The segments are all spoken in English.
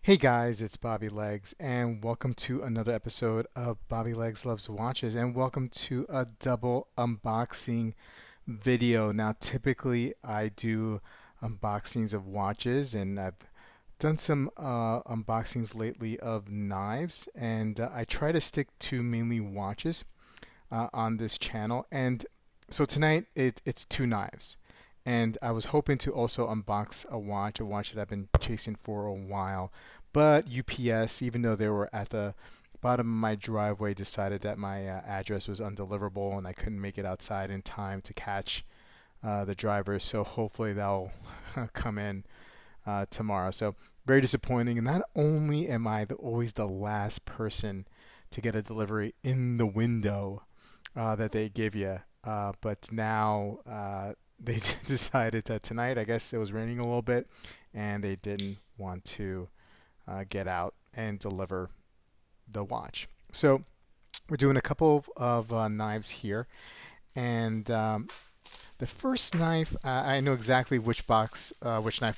Hey guys, it's Bobby Legs, and welcome to another episode of Bobby Legs Loves Watches, and welcome to a double unboxing video. Now, typically I do unboxings of watches, and I've done some unboxings lately of knives, and I try to stick to mainly watches on this channel. And so tonight it's two knives. And I was hoping to also unbox a watch that I've been chasing for a while. But UPS, even though they were at the bottom of my driveway, decided that my address was undeliverable and I couldn't make it outside in time to catch the driver. So hopefully they'll come in tomorrow. So very disappointing. And not only am I always the last person to get a delivery in the window that they give you, but now they decided that tonight, I guess it was raining a little bit, and they didn't want to get out and deliver the watch. So we're doing a couple of knives here, and the first knife, I know exactly which knife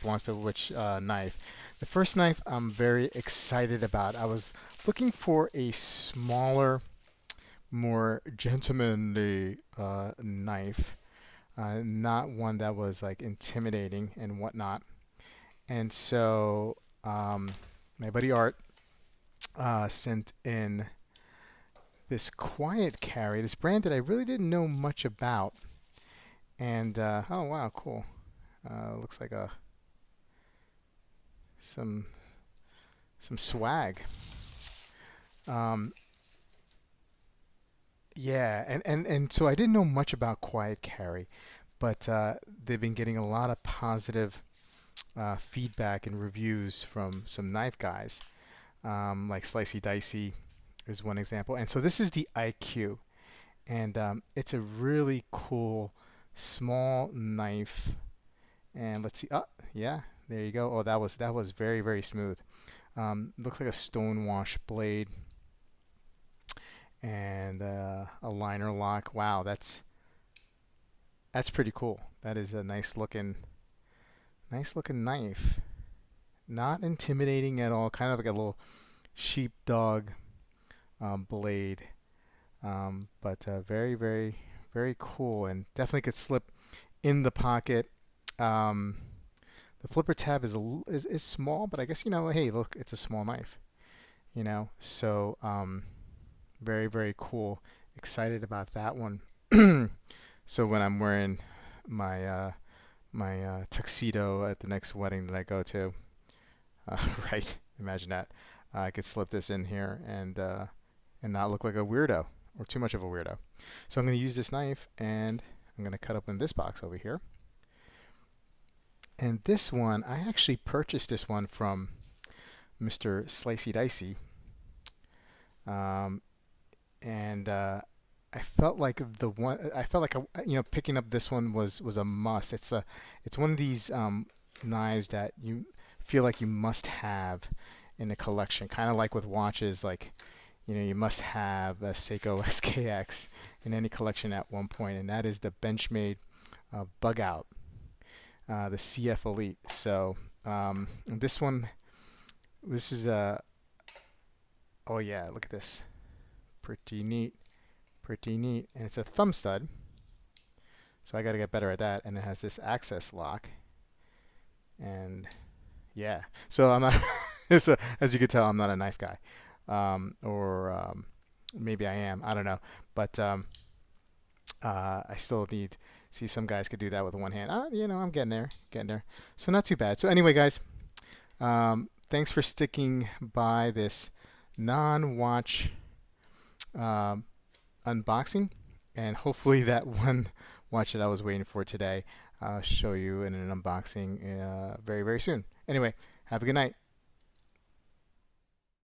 belongs to which knife. The first knife I'm very excited about. I was looking for a smaller, more gentlemanly knife, not one that was like intimidating and whatnot. And so my buddy Art sent in this Quietcarry, this brand that I really didn't know much about. And oh wow, cool. Looks like a some some swag. Um, yeah, and so I didn't know much about Quietcarry, but they've been getting a lot of positive feedback and reviews from some knife guys, like Slicey Dicey is one example. And so this is the IQ, and it's a really cool small knife. And let's see. Oh, yeah, there you go. Oh, that was very smooth. Looks like a stonewash blade and a liner lock. Wow, that's pretty cool. That is a nice looking knife. Not intimidating at all. Kind of like a little sheepdog blade, but very cool, and definitely could slip in the pocket. Um, the flipper tab is small, but I guess hey, look, it's a small knife. So very cool. Excited about that one. So when I'm wearing my tuxedo at the next wedding that I go to, right? Imagine that. I could slip this in here and not look like a weirdo or too much of a weirdo. So I'm going to use this knife and I'm going to cut open this box over here. And this one, I actually purchased this one from Mr. Slicey Dicey. Um, and I felt like picking up this one was a must. It's one of these knives that you feel like you must have in a collection, kind of like with watches, like you must have a Seiko SKX in any collection at one point, and that is the Benchmade Bugout, the CF Elite. So this one, this is a oh yeah, look at this, pretty neat. Pretty neat. And it's a thumb stud. So I got to get better at that. And it has this access lock. And yeah. So I'm not, so as you can tell, I'm not a knife guy. Or maybe I am. I don't know. But I still need, see, some guys could do that with one hand. I'm getting there. Getting there. So not too bad. So anyway, guys, thanks for sticking by this non-watch unboxing, and hopefully that one watch that I was waiting for today I'll show you in an unboxing very soon. Anyway, have a good night.